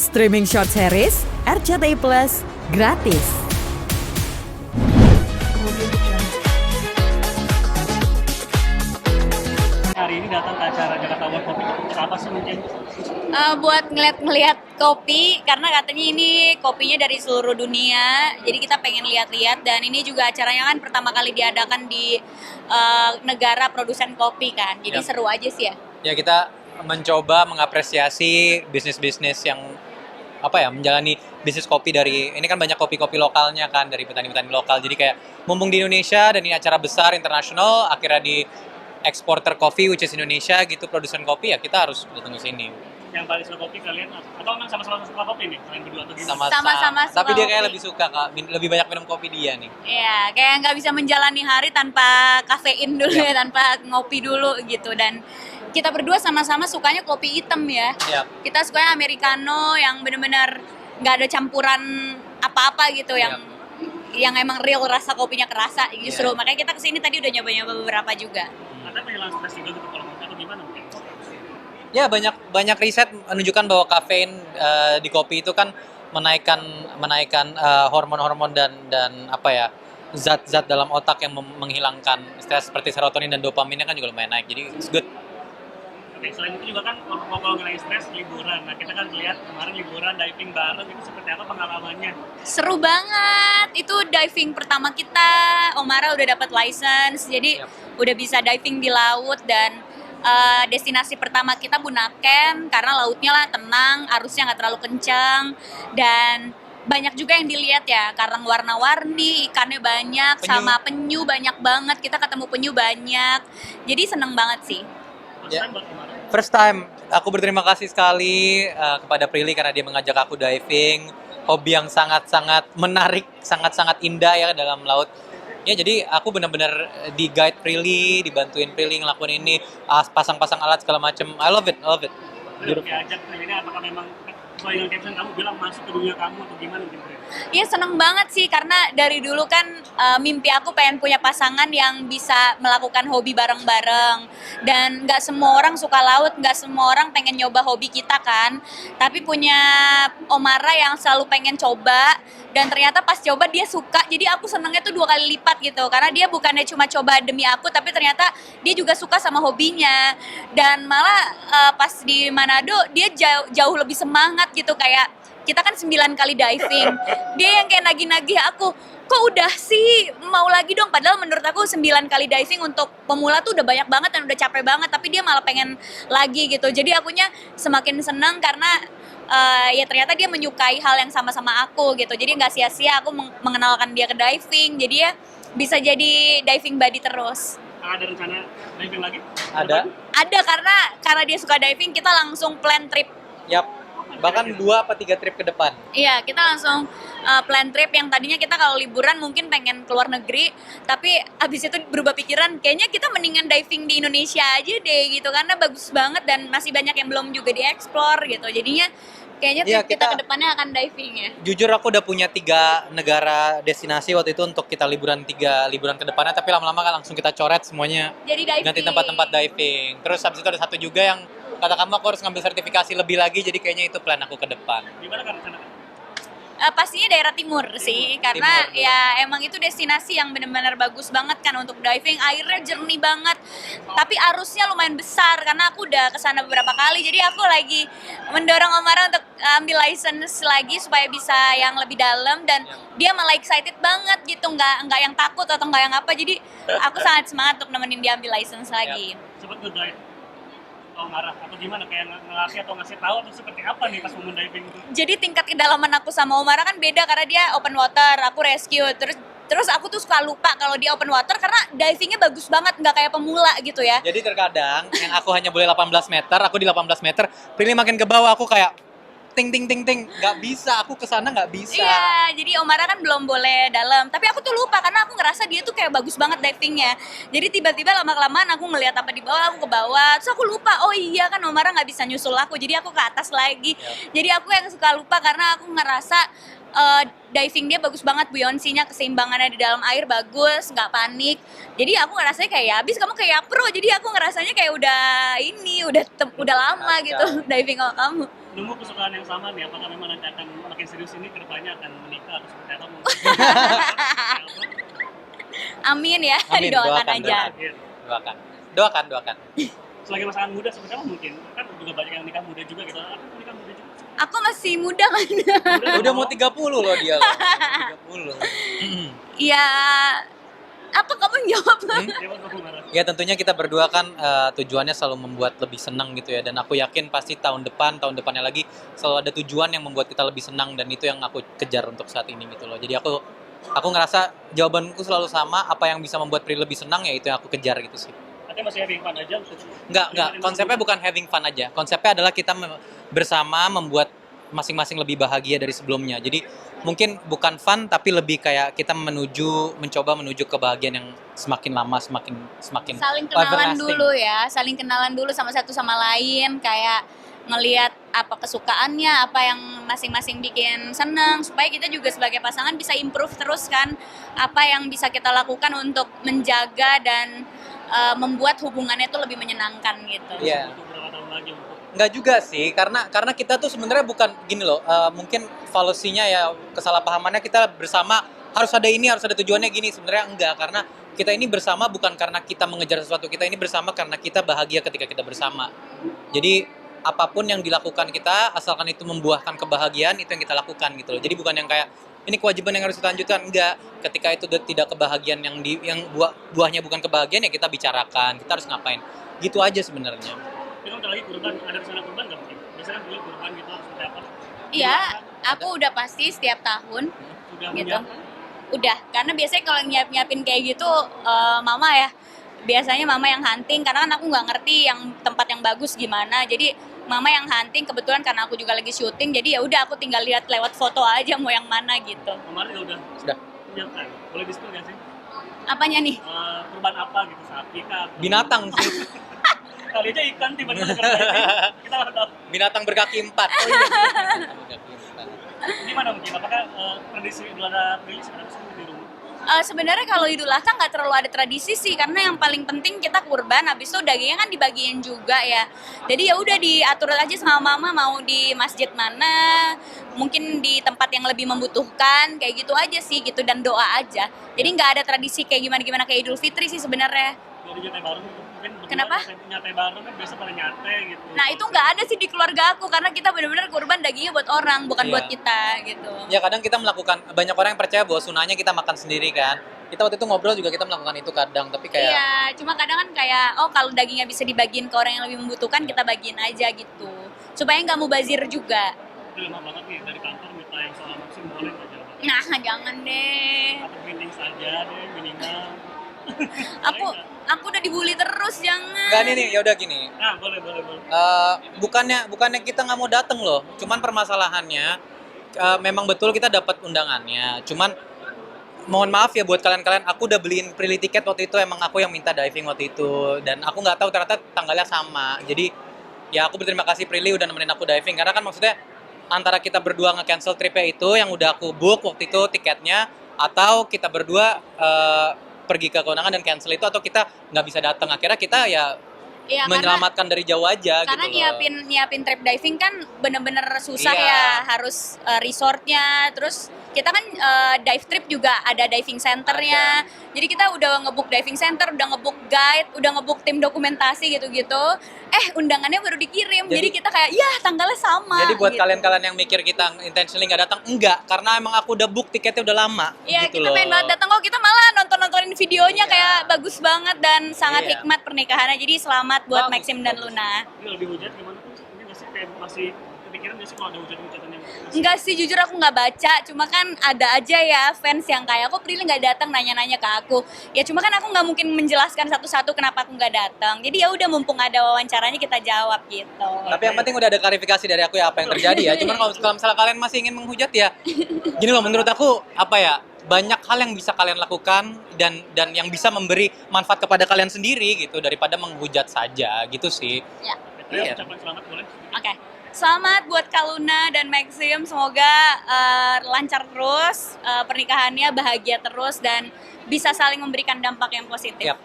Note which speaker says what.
Speaker 1: Streaming short series RCTI Plus gratis.
Speaker 2: Hari ini datang ke acara Jakarta World Kopi untuk apa sih mungkin?
Speaker 3: Buat ngeliat kopi, karena katanya ini kopinya dari seluruh dunia, jadi kita pengen lihat-lihat. Dan ini juga acaranya kan pertama kali diadakan di negara produsen kopi kan, jadi
Speaker 4: Yap.
Speaker 3: seru aja sih ya.
Speaker 4: Ya, kita mencoba mengapresiasi bisnis-bisnis yang menjalani bisnis kopi dari ini kan banyak kopi-kopi lokalnya kan dari petani-petani lokal. Jadi kayak mumpung di Indonesia dan ini acara besar internasional, akhirnya di eksporter kopi which is Indonesia gitu, produsen kopi, ya kita harus datang ke sini.
Speaker 2: Yang paling suka kopi kalian atau memang sama-sama suka kopi nih kalian berdua atau gimana?
Speaker 3: Sama-sama suka
Speaker 4: Tapi dia kayak
Speaker 3: kopi.
Speaker 4: lebih suka Kak, lebih banyak minum kopi dia nih.
Speaker 3: Iya, kayak nggak bisa menjalani hari tanpa kafein dulu
Speaker 4: Yap.
Speaker 3: ya, tanpa ngopi dulu gitu. Dan kita berdua sama-sama sukanya kopi hitam ya.
Speaker 4: Yap.
Speaker 3: Kita sukanya americano yang benar-benar nggak ada campuran apa-apa gitu, yang emang real rasa kopinya kerasa justru.
Speaker 4: Iya.
Speaker 3: Makanya kita kesini tadi udah nyoba-nyoba beberapa juga.
Speaker 2: Atau menghilang stres juga gitu kalau atau gimana mungkin?
Speaker 4: Ya, banyak riset menunjukkan bahwa kafein di kopi itu kan menaikkan hormon-hormon dan zat-zat dalam otak yang menghilangkan stres seperti serotonin dan dopaminnya kan juga lumayan naik. Jadi it's good.
Speaker 2: Oke, selain itu juga kan kalau ngilangin stres liburan. Nah, kita kan lihat kemarin liburan diving bareng itu seperti apa pengalamannya?
Speaker 3: Seru banget. Itu diving pertama kita. Omara udah dapat license, jadi
Speaker 4: Yap.
Speaker 3: udah bisa diving di laut. Dan destinasi pertama kita Bunaken karena lautnya lah tenang, arusnya nggak terlalu kencang, dan banyak juga yang dilihat ya, karang warna-warni, ikannya banyak,
Speaker 4: Penyu.
Speaker 3: sama penyu banyak banget. Kita ketemu penyu banyak, jadi seneng banget sih.
Speaker 2: Terus
Speaker 4: Ya.
Speaker 2: kan buat kemarin.
Speaker 4: First time, aku berterima kasih sekali kepada Prilly karena dia mengajak aku diving. Hobi yang sangat-sangat menarik, sangat-sangat indah ya dalam laut. Ya, jadi aku benar-benar di guide Prilly, dibantuin Prilly ngelakuin ini, pasang-pasang alat segala macem. I love it.
Speaker 2: Belum diajak ini apakah memang sesuai dengan caption kamu bilang masuk ke dunia kamu atau gimana gitu?
Speaker 3: Iya, seneng banget sih karena dari dulu kan mimpi aku pengen punya pasangan yang bisa melakukan hobi bareng-bareng. Dan nggak semua orang suka laut, nggak semua orang pengen nyoba hobi kita kan. Tapi punya Omara yang selalu pengen coba, dan ternyata pas coba dia suka. Jadi aku senengnya tuh 2 kali lipat gitu, karena dia bukannya cuma coba demi aku, tapi ternyata dia juga suka sama hobinya. Dan malah pas di Manado dia jauh lebih semangat gitu, kayak kita kan 9 kali diving, dia yang kayak nagih-nagih aku, kok udah sih, mau lagi dong. Padahal menurut aku 9 kali diving untuk pemula tuh udah banyak banget dan udah capek banget, tapi dia malah pengen lagi gitu. Jadi akunya semakin seneng karena ya ternyata dia menyukai hal yang sama-sama aku gitu. Jadi nggak sia-sia aku mengenalkan dia ke diving, jadi ya bisa jadi diving buddy terus.
Speaker 2: Ada rencana diving lagi?
Speaker 4: Ada?
Speaker 3: Ada, karena dia suka diving, kita langsung plan trip.
Speaker 4: Yap. Bahkan 2 apa 3 trip ke depan.
Speaker 3: Iya, kita langsung plan trip yang tadinya kita kalau liburan mungkin pengen keluar negeri, tapi abis itu berubah pikiran, kayaknya kita mendingan diving di Indonesia aja deh gitu, karena bagus banget dan masih banyak yang belum juga dieksplor gitu. Jadinya kayaknya
Speaker 4: Iya,
Speaker 3: trip kita
Speaker 4: kita-
Speaker 3: ke depannya akan diving ya.
Speaker 4: Jujur aku udah punya 3 negara destinasi waktu itu untuk kita liburan 3 liburan ke depannya, tapi lama-lama kan langsung kita coret semuanya,
Speaker 3: Jadi diving.
Speaker 4: ganti tempat-tempat diving. Terus habis itu ada satu juga yang kata kamu aku harus ngambil sertifikasi lebih lagi, jadi kayaknya itu plan aku ke depan.
Speaker 2: Gimana kan rencana?
Speaker 3: Pastinya daerah timur sih, karena
Speaker 4: Timur.
Speaker 3: ya emang itu destinasi yang benar-benar bagus banget kan untuk diving. Airnya jernih banget, tapi arusnya lumayan besar karena aku udah kesana beberapa kali. Jadi aku lagi mendorong Omara untuk ambil license lagi supaya bisa yang lebih dalam, dan dia malah excited banget gitu, nggak yang takut atau nggak yang apa. Jadi aku sangat semangat untuk nemenin dia ambil license lagi.
Speaker 2: Sempat nge-dive atau marah atau gimana, kayak ngelatih atau ngasih tahu atau seperti apa nih pas momen diving itu?
Speaker 3: Jadi tingkat kedalaman aku sama Omara kan beda karena dia open water, aku rescue. Terus aku tuh suka lupa kalau dia open water karena divingnya bagus banget, nggak kayak pemula gitu ya.
Speaker 4: Jadi terkadang yang aku hanya boleh 18 meter, aku di 18 meter, Prilly makin ke bawah, aku kayak ting, nggak bisa, aku kesana nggak bisa.
Speaker 3: Iya, jadi Omara kan belum boleh dalam. Tapi aku tuh lupa karena aku ngerasa dia tuh kayak bagus banget divingnya. Jadi tiba-tiba lama-kelamaan aku ngeliat apa di bawah, aku ke bawah. Terus aku lupa, oh iya kan Omara nggak bisa nyusul aku. Jadi aku ke atas lagi. Jadi aku yang suka lupa karena aku ngerasa diving dia bagus banget, buoyancy-nya, keseimbangannya di dalam air bagus, nggak panik. Jadi aku ngerasanya kayak ya abis kamu kayak pro. Jadi aku ngerasanya kayak udah lama gitu diving sama kamu.
Speaker 2: nemu kesukaan yang sama nih, apakah memang nanti akan makin serius ini kedepannya akan menikah atau seperti apa mungkin?
Speaker 3: Amin ya,
Speaker 4: Amin,
Speaker 3: didoakan
Speaker 4: doakan,
Speaker 3: aja.
Speaker 4: doakan.
Speaker 2: Selagi pasangan muda seperti apa mungkin? Kan juga banyak yang nikah muda juga gitu. Aku mau nikah muda juga.
Speaker 3: Aku masih muda kan.
Speaker 4: Udah mau 30 loh dia loh. 30.
Speaker 3: Ya, apa kamu yang jawab?
Speaker 2: Dia mau aku marah.
Speaker 4: Ya tentunya kita berdua kan tujuannya selalu membuat lebih senang gitu ya, dan aku yakin pasti tahun depannya lagi selalu ada tujuan yang membuat kita lebih senang, dan itu yang aku kejar untuk saat ini gitu loh. Jadi aku ngerasa jawabanku selalu sama, apa yang bisa membuat Pri lebih senang ya itu yang aku kejar gitu sih.
Speaker 2: Artinya masih having fun aja untuk
Speaker 4: Enggak, konsepnya bukan having fun aja. Konsepnya adalah kita bersama membuat masing-masing lebih bahagia dari sebelumnya. Jadi mungkin bukan fun tapi lebih kayak kita mencoba menuju kebahagiaan yang semakin lama semakin
Speaker 3: Saling kenalan
Speaker 4: everlasting.
Speaker 3: dulu ya, saling kenalan dulu sama satu sama lain, kayak ngelihat apa kesukaannya, apa yang masing-masing bikin seneng, supaya kita juga sebagai pasangan bisa improve terus kan, apa yang bisa kita lakukan untuk menjaga dan membuat hubungannya itu lebih menyenangkan gitu.
Speaker 4: Iya.
Speaker 2: untuk berapa tahun lagi untuk
Speaker 4: Enggak juga sih, karena kita tuh sebenarnya bukan gini loh, mungkin fallacy-nya ya, kesalahpahamannya kita bersama harus ada ini, harus ada tujuannya gini, sebenarnya enggak, karena kita ini bersama bukan karena kita mengejar sesuatu, kita ini bersama karena kita bahagia ketika kita bersama. Jadi apapun yang dilakukan kita, asalkan itu membuahkan kebahagiaan, itu yang kita lakukan gitu loh. Jadi bukan yang kayak ini kewajiban yang harus kita lanjutkan, enggak. Ketika itu tidak kebahagiaan yang buahnya bukan kebahagiaan ya kita bicarakan, kita harus ngapain. Gitu aja sebenarnya.
Speaker 2: Tapi kan lagi kurban, ada rencana kurban nggak mungkin? Biasanya kan dulu kurban gitu harus seperti apa?
Speaker 3: Iya, aku udah pasti setiap tahun
Speaker 2: Sudah
Speaker 3: gitu.
Speaker 2: menyiapkan?
Speaker 3: Udah, karena biasanya kalau nyiapin kayak gitu mama ya. Biasanya mama yang hunting, karena kan aku nggak ngerti yang tempat yang bagus gimana. Jadi mama yang hunting, kebetulan karena aku juga lagi syuting, jadi ya udah aku tinggal lihat lewat foto aja mau yang mana gitu.
Speaker 2: Kemarin juga udah
Speaker 4: Sudah.
Speaker 2: menyiapkan. Boleh di-spill nggak sih?
Speaker 3: Apanya nih?
Speaker 2: Kurban apa gitu, sapi kah? atau-
Speaker 4: Binatang sih.
Speaker 2: Kali aja ikan tiba-tiba kerja. Kita nggak tahu.
Speaker 4: Binatang berkaki 4.
Speaker 2: Gimana mungkin? Apakah tradisi Idul Adha rilis sekarang sih di rumah?
Speaker 3: Sebenarnya kalau Idul Adha nggak terlalu ada tradisi sih, karena yang paling penting kita kurban, habis itu dagingnya kan dibagiin juga ya. Jadi ya udah diatur aja sama mama mau di masjid mana, mungkin di tempat yang lebih membutuhkan, kayak gitu aja sih gitu, dan doa aja. Jadi nggak ada tradisi kayak gimana kayak Idul Fitri sih sebenarnya.
Speaker 2: Jadi nyate bareng gitu. Mungkin berdua
Speaker 3: Kenapa?
Speaker 2: Nyate bareng kan biasa pada nyate gitu.
Speaker 3: Nah itu nggak ada sih di keluarga aku, karena kita benar-benar kurban dagingnya buat orang, bukan
Speaker 4: Iya.
Speaker 3: buat kita gitu.
Speaker 4: Ya kadang kita melakukan, banyak orang yang percaya bahwa sunahnya kita makan sendiri kan. Kita waktu itu ngobrol juga kita melakukan itu kadang, tapi kayak
Speaker 3: Iya, cuma kadang kan kayak kalau dagingnya bisa dibagiin ke orang yang lebih membutuhkan, kita bagiin aja gitu, supaya nggak mubazir juga.
Speaker 2: Udah lama banget nih dari kantor minta yang soal vaksin boleh nggak jawab?
Speaker 3: Nah jangan deh,
Speaker 2: Atau meeting saja deh minimal.
Speaker 3: aku udah dibully terus, jangan.
Speaker 4: enggak nih ya udah gini.
Speaker 2: Nah boleh.
Speaker 4: Bukannya kita nggak mau datang loh, cuman permasalahannya memang betul kita dapat undangannya, cuman mohon maaf ya buat kalian, aku udah beliin Prilly tiket waktu itu, emang aku yang minta diving waktu itu, dan aku nggak tahu ternyata tanggalnya sama. Jadi ya aku berterima kasih Prilly udah nemenin aku diving, karena kan maksudnya antara kita berdua nge-cancel tripnya itu yang udah aku book waktu itu tiketnya, atau kita berdua pergi ke kondangan dan cancel itu, atau kita nggak bisa datang, akhirnya kita ya
Speaker 3: Iya,
Speaker 4: menyelamatkan dari jauh aja
Speaker 3: karena
Speaker 4: gitu loh.
Speaker 3: nyiapin trip diving kan bener-bener susah
Speaker 4: Iya.
Speaker 3: ya, harus resortnya, terus kita kan dive trip juga ada diving centernya, jadi kita udah ngebook diving center, udah ngebook guide, udah ngebook tim dokumentasi gitu-gitu, undangannya baru dikirim, jadi kita kayak ya tanggalnya sama.
Speaker 4: Jadi buat
Speaker 3: gitu.
Speaker 4: kalian-kalian yang mikir kita intentionally nggak datang, enggak, karena emang aku udah book tiketnya udah lama.
Speaker 3: Iya,
Speaker 4: gitu
Speaker 3: kita
Speaker 4: loh.
Speaker 3: pengen banget datang kok, kita malah nontonin videonya
Speaker 4: Iya.
Speaker 3: kayak bagus banget dan sangat
Speaker 4: Iya.
Speaker 3: hikmat pernikahannya. Jadi selamat buat
Speaker 4: Bagus,
Speaker 3: Maxim dan
Speaker 4: bagus.
Speaker 3: Luna.
Speaker 2: Ini lebih hujan gimana tuh? Ini nggak sih kayak masih kepikiran nggak sih kalau ada hujan-hujan yang masih-
Speaker 3: Enggak sih, jujur aku nggak baca, cuma kan ada aja ya fans yang kayak kok Prilly nggak datang nanya-nanya ke aku. Ya cuma kan aku nggak mungkin menjelaskan satu-satu kenapa aku nggak datang. Jadi ya udah, mumpung ada wawancaranya kita jawab gitu.
Speaker 4: Tapi yang penting udah ada klarifikasi dari aku ya apa yang terjadi ya. Cuman kalau misalnya kalian masih ingin menghujat ya, gini loh, menurut aku apa ya, banyak hal yang bisa kalian lakukan dan yang bisa memberi manfaat kepada kalian sendiri gitu, daripada menghujat saja gitu sih.
Speaker 3: Ya.
Speaker 2: Ayo
Speaker 4: Iya.
Speaker 2: ucapan selamat boleh?
Speaker 3: Oke. Selamat buat Kaluna dan Maxim, semoga lancar terus pernikahannya, bahagia terus dan bisa saling memberikan dampak yang positif.
Speaker 4: Yap.